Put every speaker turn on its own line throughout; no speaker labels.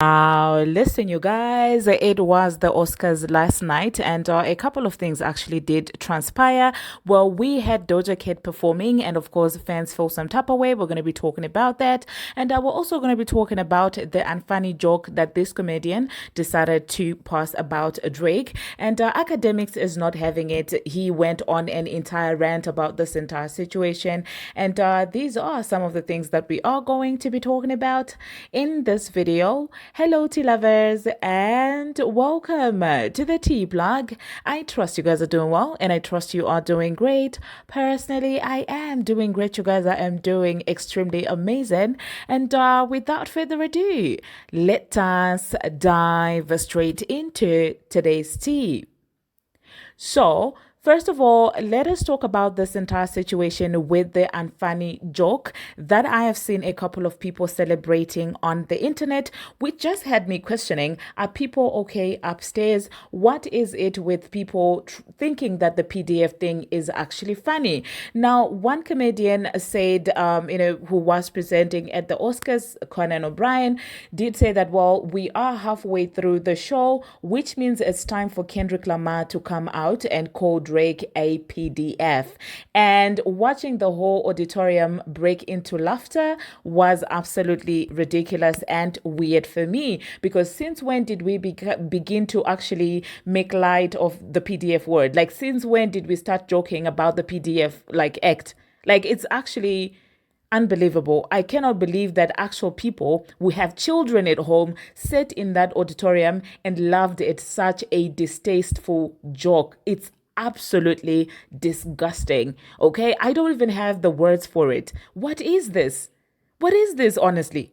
Listen, you guys, it was the Oscars last night, and a couple of things actually did transpire. Well, we had Doja Cat performing, and of course, fans feel some type of way. We're going to be talking about that, and we're also going to be talking about the unfunny joke that this comedian decided to pass about Drake. And Akademiks is not having it. He went on an entire rant about this entire situation, and these are some of the things that we are going to be talking about in this video. Hello, tea lovers, and welcome to the tea blog. I trust you guys are doing well, and I trust you are doing great. Personally, I am doing great. You guys, I am doing extremely amazing. And without further ado, let us dive straight into today's tea. So, first of all, let us talk about this entire situation with the unfunny joke that I have seen a couple of people celebrating on the internet, which just had me questioning, are people okay upstairs? What is it with people thinking that the PDF thing is actually funny? Now, one comedian said, who was presenting at the Oscars, Conan O'Brien, did say that, well, we are halfway through the show, which means it's time for Kendrick Lamar to come out and call Drake a PDF. And watching the whole auditorium break into laughter was absolutely ridiculous and weird for me, because since when did we begin to actually make light of the PDF word? Like, since when did we start joking about the PDF act? Like, it's actually unbelievable. I cannot believe that actual people who have children at home sat in that auditorium and laughed at such a distasteful joke. It's absolutely disgusting. Okay, I don't even have the words for it. What is this? What is this, honestly?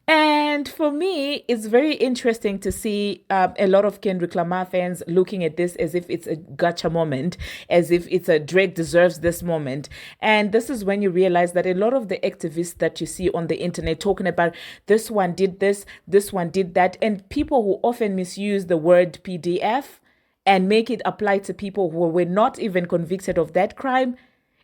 And for me, it's very interesting to see a lot of Kendrick Lamar fans looking at this as if it's a gotcha moment, as if it's a Drake deserves this moment. And this is when you realize that a lot of the activists that you see on the internet talking about this one did this one did that, and people who often misuse the word PDF and make it apply to people who were not even convicted of that crime.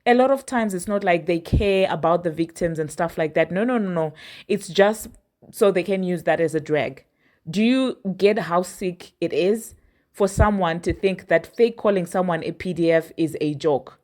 A lot of times it's not like they care about the victims and stuff like that. No, no, no, no. It's just so they can use that as a drag. Do you get how sick it is for someone to think that fake calling someone a PDF is a joke?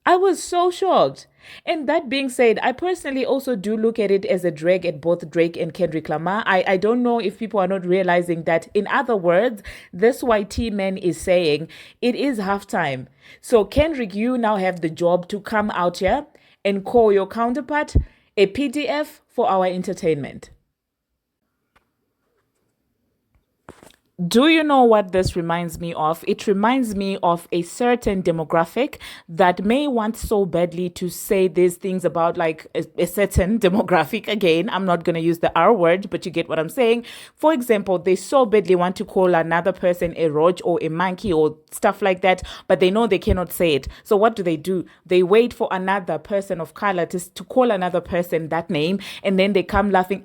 I was so shocked. And that being said, I personally also do look at it as a drag at both Drake and Kendrick Lamar. I don't know if people are not realizing that, in other words, this YT man is saying it is halftime. So, Kendrick, you now have the job to come out here and call your counterpart a PDF for our entertainment. Do you know what this reminds me of? It reminds me of a certain demographic that may want so badly to say these things about like a certain demographic. Again, I'm not going to use the R word, but you get what I'm saying. For example, they so badly want to call another person a roach or a monkey or stuff like that, but they know they cannot say it. So what do? They wait for another person of color to call another person that name, and then they come laughing.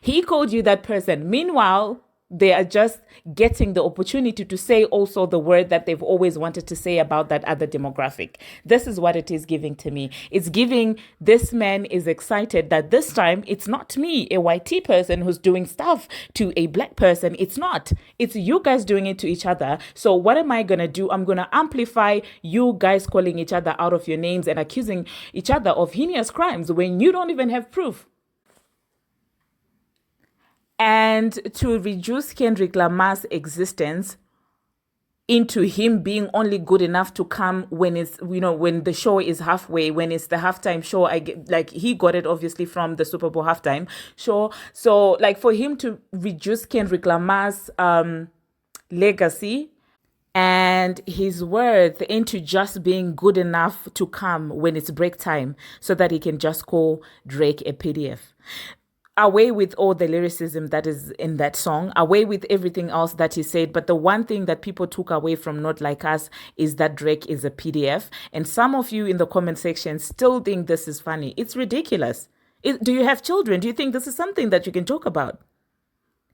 He called you that person. Meanwhile, they are just getting the opportunity to say also the word that they've always wanted to say about that other demographic. This is what it is giving to me. It's giving this man is excited that this time it's not me, a YT person, who's doing stuff to a black person. It's not. It's you guys doing it to each other. So what am I going to do? I'm going to amplify you guys calling each other out of your names and accusing each other of heinous crimes when you don't even have proof. And to reduce Kendrick Lamar's existence into him being only good enough to come when it's, when the show is halfway, when it's the halftime show. I get, like, he got it obviously from the Super Bowl halftime show. So like, for him to reduce Kendrick Lamar's legacy and his worth into just being good enough to come when it's break time so that he can just call Drake a PDF. Away with all the lyricism that is in that song, away with everything else that he said. But the one thing that people took away from Not Like Us is that Drake is a PDF. And some of you in the comment section still think this is funny. It's ridiculous. Do you have children? Do you think this is something that you can talk about?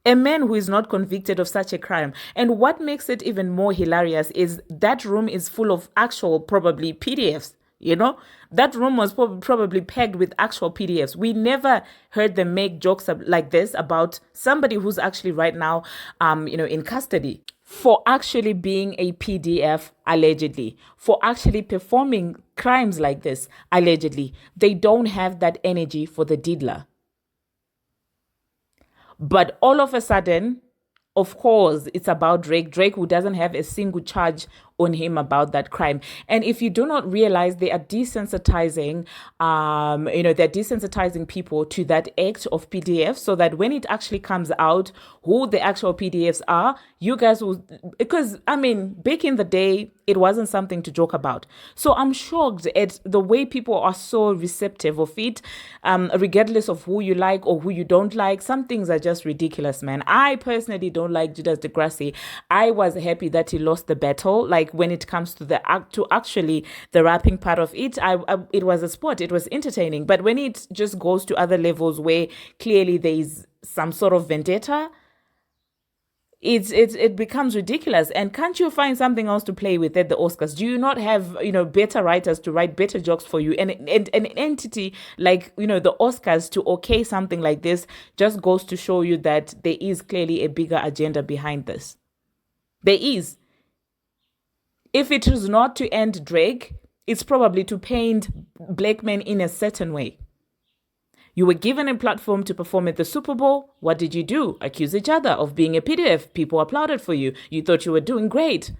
A man who is not convicted of such a crime. And what makes it even more hilarious is that room is full of actual, probably PDFs. You know, that room was probably pegged with actual PDFs. We never heard them make jokes like this about somebody who's actually right now, in custody for actually being a PDF, allegedly, for actually performing crimes like this, allegedly. They don't have that energy for the diddler. But all of a sudden, of course, it's about Drake. Drake, who doesn't have a single charge on him about that crime. And if you do not realize, they are desensitizing, they're desensitizing people to that act of PDF, so that when it actually comes out who the actual PDFs are, you guys will, because I mean, back in the day, it wasn't something to joke about. So I'm shocked at the way people are so receptive of it, regardless of who you like or who you don't like. Some things are just ridiculous, man. I personally don't like Judas Degrassi. I was happy that he lost the battle. Like when it comes to actually the rapping part of it, it was a sport. It was entertaining. But when it just goes to other levels where clearly there is some sort of vendetta, it becomes ridiculous. And can't you find something else to play with at the Oscars? Do you not have better writers to write better jokes for you? And an entity like the Oscars to okay something like this just goes to show you that there is clearly a bigger agenda behind this. There is. If it is not to end Drake, it's probably to paint black men in a certain way. You were given a platform to perform at the Super Bowl. What did you do? Accuse each other of being a PDF. People applauded for you. You thought you were doing great.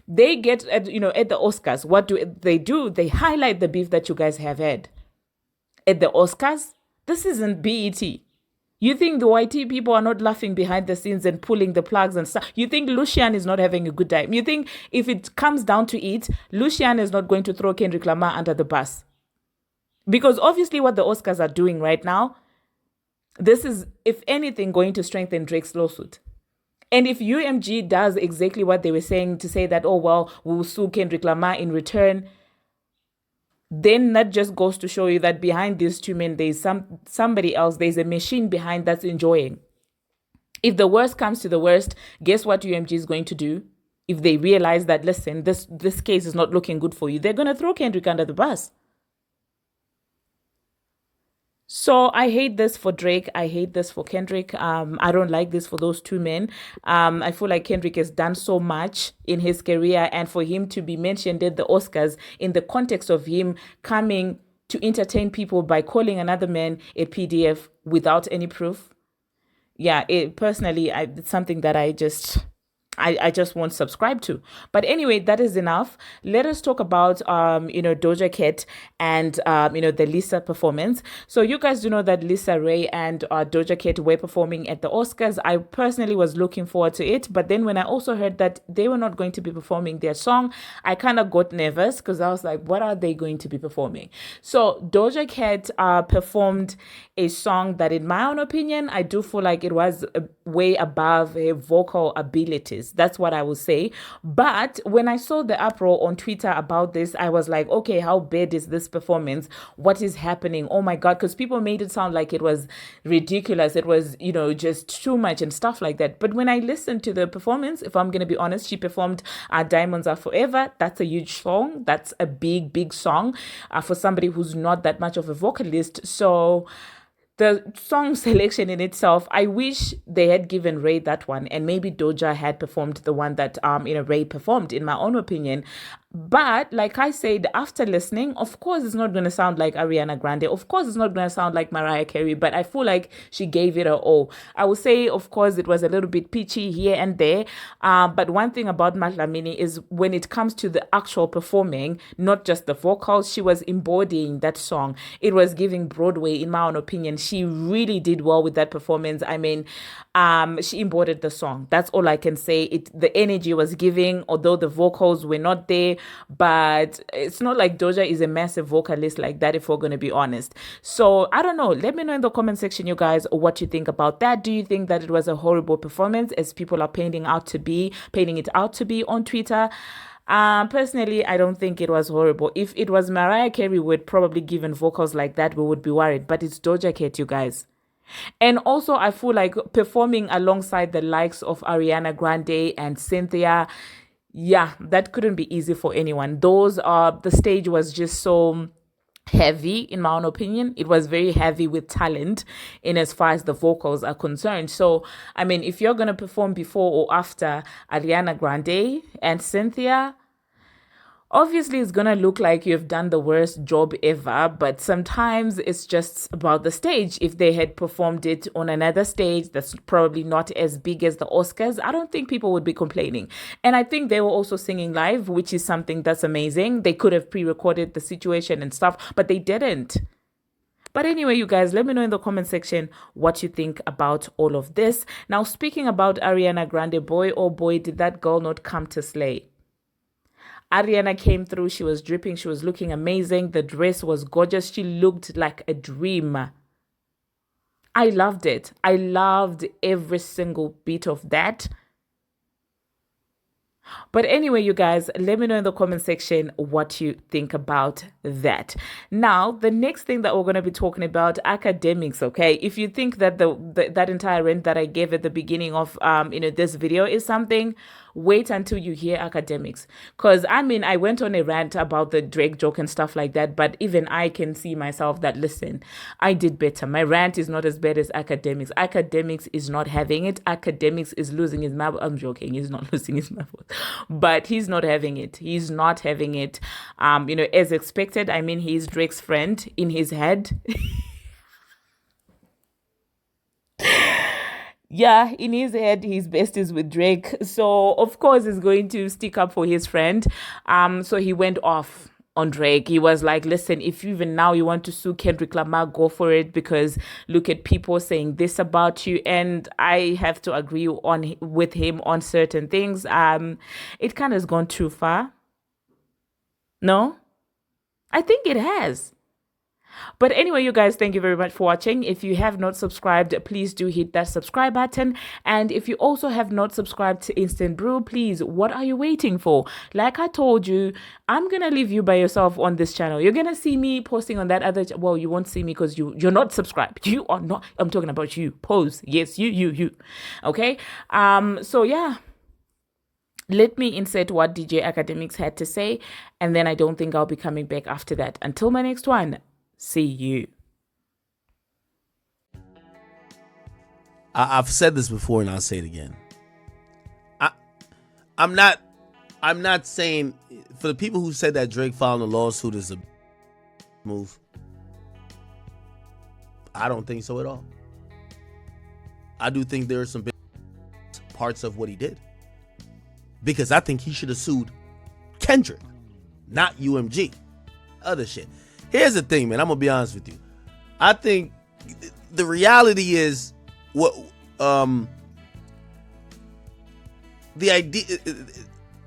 They get at the Oscars. What do? They highlight the beef that you guys have had. At the Oscars, this isn't BET. You think the YT people are not laughing behind the scenes and pulling the plugs and stuff? You think Lucian is not having a good time? You think if it comes down to it, Lucian is not going to throw Kendrick Lamar under the bus? Because obviously what the Oscars are doing right now, this is, if anything, going to strengthen Drake's lawsuit. And if UMG does exactly what they were saying, to say that, oh, well, we'll sue Kendrick Lamar in return, then that just goes to show you that behind these two men, there's somebody else, there's a machine behind that's enjoying. If the worst comes to the worst, guess what UMG is going to do? If they realize that, listen, this case is not looking good for you, they're going to throw Kendrick under the bus. So I hate this for Drake. I hate this for Kendrick. I don't like this for those two men. I feel like Kendrick has done so much in his career, and for him to be mentioned at the Oscars in the context of him coming to entertain people by calling another man a PDF without any proof. Yeah, it's something that I just won't subscribe to. But anyway, that is enough. Let us talk about Doja Cat and the Lisa performance. So you guys do know that Lisa Ray and Doja Cat were performing at the Oscars. I personally was looking forward to it, but then when I also heard that they were not going to be performing their song, I kind of got nervous because I was like, what are they going to be performing? So Doja Cat performed a song that, in my own opinion, I do feel like it was way above her vocal abilities. That's what I will say. But when I saw the uproar on Twitter about this, I was like, okay, how bad is this performance? What is happening? Oh my God. Because people made it sound like it was ridiculous. It was, just too much and stuff like that. But when I listened to the performance, if I'm going to be honest, she performed Diamonds Are Forever. That's a huge song. That's a big, big song for somebody who's not that much of a vocalist. So the song selection in itself, I wish they had given Ray that one, and maybe Doja had performed the one that Ray performed, in my own opinion. But like I said, after listening, of course it's not going to sound like Ariana Grande. Of course it's not going to sound like Mariah Carey, but I feel like she gave it her all. I would say, of course, it was a little bit pitchy here and there. But one thing about Madlamini is when it comes to the actual performing, not just the vocals, she was embodying that song. It was giving Broadway, in my own opinion. She really did well with that performance. I mean, she embodied the song. That's all I can say. The energy was giving, although the vocals were not there. But it's not like Doja is a massive vocalist like that, if we're going to be honest. So I don't know. Let me know in the comment section, you guys, what you think about that. Do you think that it was a horrible performance, as people are painting it out to be on Twitter? Personally, I don't think it was horrible. If it was Mariah Carey who had probably given vocals like that, we would be worried. But it's Doja Cat, you guys. And also, I feel like performing alongside the likes of Ariana Grande and Cynthia, Yeah, that couldn't be easy for anyone. The stage was just so heavy, in my own opinion. It was very heavy with talent in as far as the vocals are concerned. So I mean, if you're gonna perform before or after Ariana Grande and Cynthia, obviously it's gonna look like you've done the worst job ever, but sometimes it's just about the stage. If they had performed it on another stage that's probably not as big as the Oscars, I don't think people would be complaining. And I think they were also singing live, which is something that's amazing. They could have pre-recorded the situation and stuff, but they didn't. But anyway, you guys, let me know in the comment section what you think about all of this. Now, speaking about Ariana Grande, boy, oh boy, did that girl not come to slay. Ariana came through. She was dripping. She was looking amazing. The dress was gorgeous. She looked like a dream. I loved it. I loved every single bit of that. But anyway, you guys, let me know in the comment section what you think about that. Now, the next thing that we're going to be talking about, Akademiks, okay? If you think that that entire rant that I gave at the beginning of this video is something, wait until you hear Akademiks. Because I mean, I went on a rant about the Drake joke and stuff like that, but even I can see myself that, listen, I did better. My rant is not as bad as Akademiks. Akademiks is not having it. Akademiks is losing his marbles. I'm joking. He's not losing his marbles, but he's not having it. He's not having it. As expected. I mean, he's Drake's friend in his head. Yeah, in his head, his best is with Drake. So, of course, he's going to stick up for his friend. So he went off on Drake. He was like, listen, if even now you want to sue Kendrick Lamar, go for it, because look at people saying this about you. And I have to agree with him on certain things. It kind of has gone too far. No? I think it has. But anyway, you guys, thank you very much for watching. If you have not subscribed, please do hit that subscribe button. And if you also have not subscribed to Instant Brew, please, what are you waiting for? Like I told you, I'm going to leave you by yourself on this channel. You're going to see me posting on that other, well, you won't see me because you're not subscribed. You are not, I'm talking about you. Pose. Yes, you. Okay. So yeah. Let me insert what DJ Akademiks had to say, and then I don't think I'll be coming back after that. Until my next one. See you.
I've said this before and I'll say it again. I'm not saying, for the people who said that Drake filing a lawsuit is a move, I don't think so at all. I do think there are some big parts of what he did, because I think he should have sued Kendrick, not UMG. Other shit. Here's the thing, man. I'm gonna be honest with you. I think the reality is what the idea,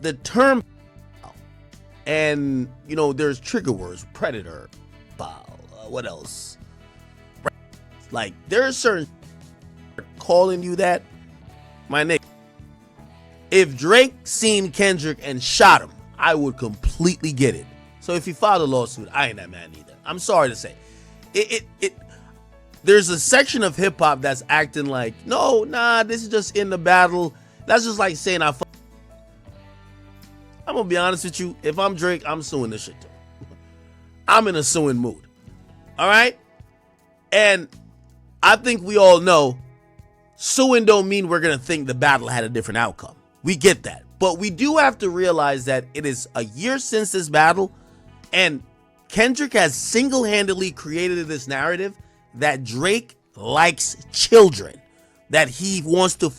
the term, and there's trigger words: predator, foul. What else? Like there are certain calling you that, my nigga. If Drake seen Kendrick and shot him, I would completely get it. So if he filed a lawsuit, I ain't that mad either. I'm sorry to say. There's a section of hip hop that's acting like, this is just in the battle. That's just like saying I'm gonna be honest with you. If I'm Drake, I'm suing this shit too. I'm in a suing mood. All right? And I think we all know suing don't mean we're gonna think the battle had a different outcome. We get that. But we do have to realize that it is a year since this battle, and Kendrick has single-handedly created this narrative that Drake likes children, that he wants to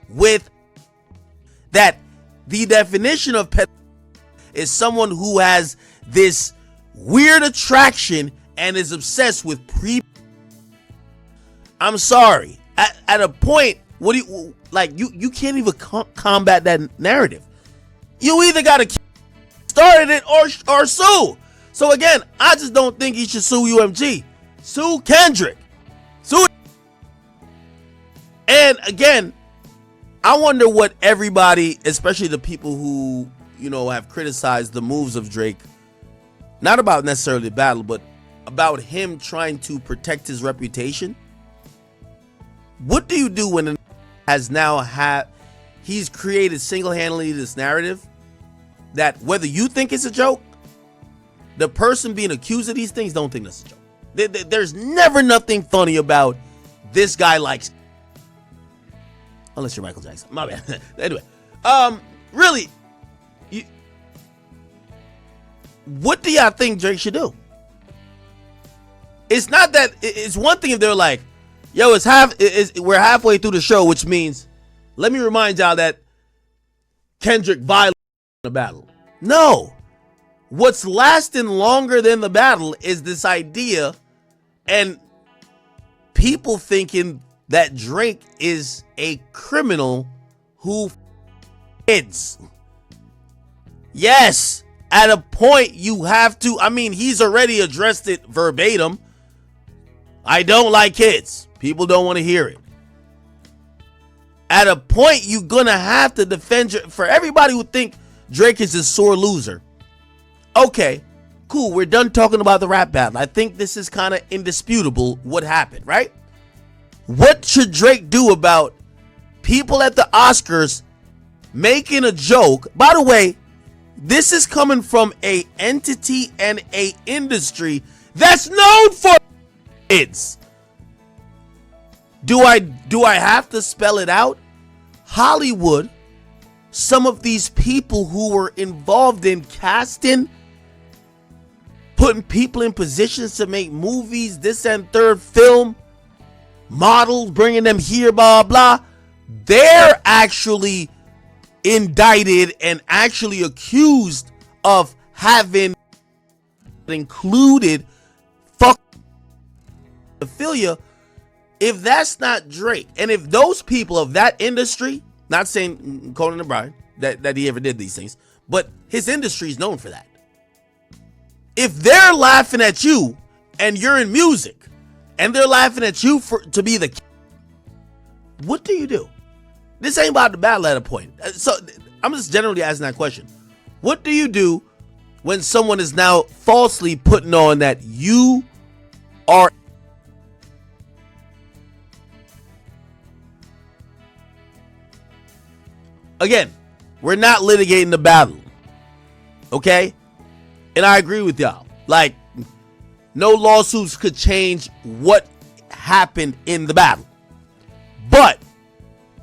with, that the definition of pet is someone who has this weird attraction and is obsessed with I'm sorry. At a point, what do you can't even combat that narrative. You either got to started it or sue. So again, I just don't think he should sue UMG. Sue Kendrick. Sue. And again, I wonder what everybody, especially the people who, have criticized the moves of Drake, not about necessarily the battle, but about him trying to protect his reputation. What do you do when has now he's created single-handedly this narrative that whether you think it's a joke, the person being accused of these things don't think that's a joke. There's never nothing funny about this guy likes, unless you're Michael Jackson. My bad. Anyway, really, what do y'all think Drake should do? It's not that. It's one thing if they're like, yo, we're halfway through the show, which means, let me remind y'all that Kendrick violated the battle. No. What's lasting longer than the battle is this idea and people thinking that Drake is a criminal who kids. Yes, at a point you have to, I mean, he's already addressed it verbatim. I don't like kids. People don't want to hear it. At a point, you're going to have to defend for everybody who think Drake is a sore loser. Okay, cool. We're done talking about the rap battle. I think this is kind of indisputable what happened, right? What should Drake do about people at the Oscars making a joke? By the way, this is coming from a entity and a industry that's known for kids. Do I have to spell it out? Hollywood, some of these people who were involved in casting, putting people in positions to make movies, this and third film, models, bringing them here, blah, blah, they're actually indicted and actually accused of having included pedophilia. If that's not Drake, and if those people of that industry, not saying Conan O'Brien that he ever did these things, but his industry is known for that. If they're laughing at you and you're in music and they're laughing at you to be the, what do you do? This ain't about the battle at a point. So I'm just generally asking that question. What do you do when someone is now falsely putting on that you are? Again, we're not litigating the battle, okay? And I agree with y'all. Like, no lawsuits could change what happened in the battle. But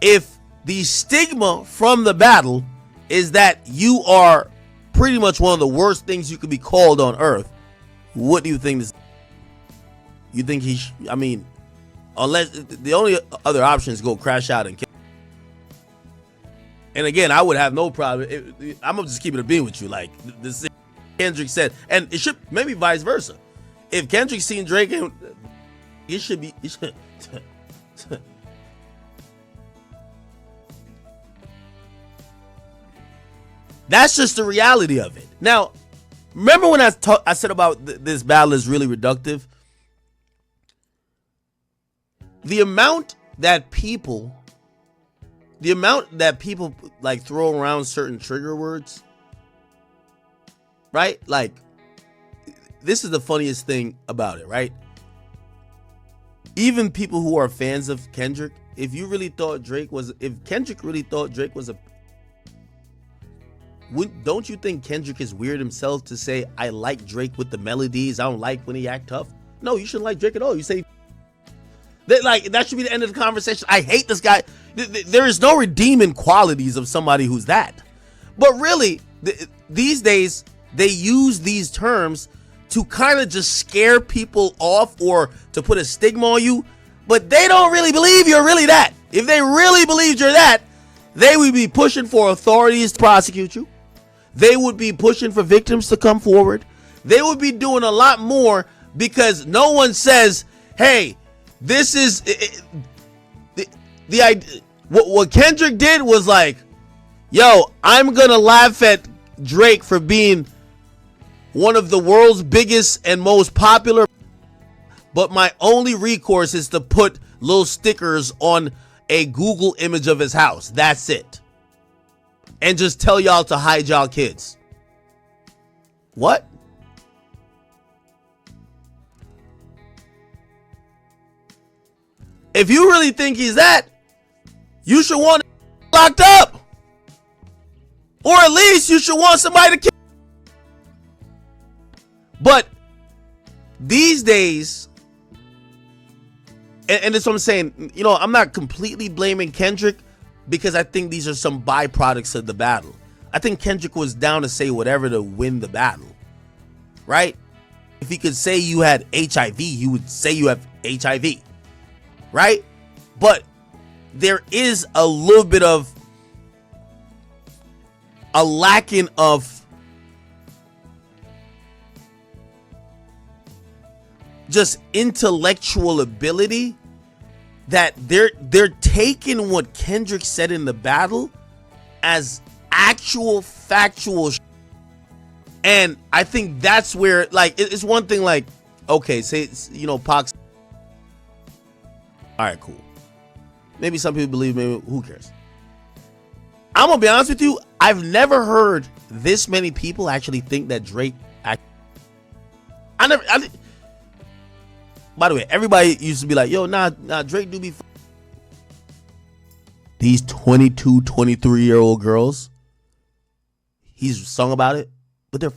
if the stigma from the battle is that you are pretty much one of the worst things you could be called on earth, what do you think this? You think I mean, unless the only other option is go crash out and kill. And again, I would have no problem. I'm gonna just keep it a bean with you. Like this, Kendrick said, and it should maybe vice versa. If Kendrick seen Drake, it should be. That's just the reality of it. Now, remember when I said about this battle is really reductive? The amount that people like throw around certain trigger words, right? Like, this is the funniest thing about it, right? Even people who are fans of Kendrick, if Kendrick really thought Drake was a, don't you think Kendrick is weird himself to say, I like Drake with the melodies, I don't like when he act tough? No, you shouldn't like Drake at all. You say that, like, that should be the end of the conversation. I hate this guy. There is no redeeming qualities of somebody who's that. But really, these days, they use these terms to kind of just scare people off or to put a stigma on you. But they don't really believe you're really that. If they really believed you're that, they would be pushing for authorities to prosecute you. They would be pushing for victims to come forward. They would be doing a lot more because no one says, hey, this is the idea. What Kendrick did was like, yo, I'm gonna laugh at Drake for being one of the world's biggest and most popular, but my only recourse is to put little stickers on a Google image of his house. That's it. And just tell y'all to hide y'all kids. What? If you really think he's that, you should want him locked up. Or at least you should want somebody to kill. But these days, and that's what I'm saying, you know, I'm not completely blaming Kendrick because I think these are some byproducts of the battle. I think Kendrick was down to say whatever to win the battle, right? If he could say you had HIV, he would say you have HIV, right? But there is a little bit of a lacking of just intellectual ability that they're taking what Kendrick said in the battle as actual factual and I think that's where, like, it's one thing, like, okay, say, you know, Pac's, all right, cool, maybe some people believe, maybe, who cares? I'm gonna be honest with you, I've never heard this many people actually think that Drake by the way, everybody used to be like, yo, nah, Drake do be these 22, 23-year-old girls, he's sung about it, but they're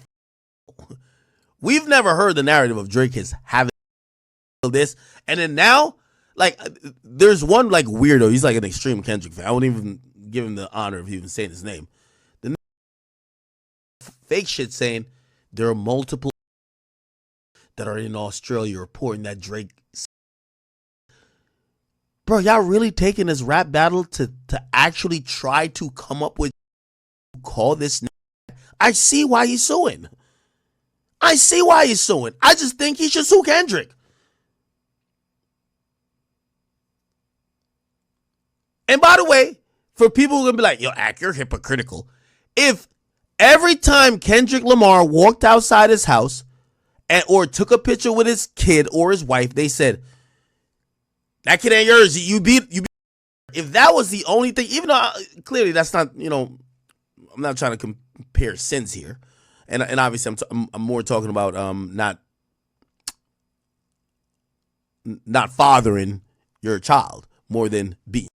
we've never heard the narrative of Drake as having this, and then now, like, there's one, like, weirdo, he's like an extreme Kendrick fan, I wouldn't even give him the honor of even saying his name, the fake shit saying there are multiple that are in Australia reporting that Drake. Bro, y'all really taking this rap battle to actually try to come up with call this? I see why he's suing. I see why he's suing. I just think he should sue Kendrick. And by the way, for people who are gonna be like, yo, Ak, you're hypocritical. If every time Kendrick Lamar walked outside his house or took a picture with his kid or his wife, they said, that kid ain't yours. You beat. If that was the only thing, even though clearly that's not, you know, I'm not trying to compare sins here, and obviously I'm more talking about not fathering your child more than beating.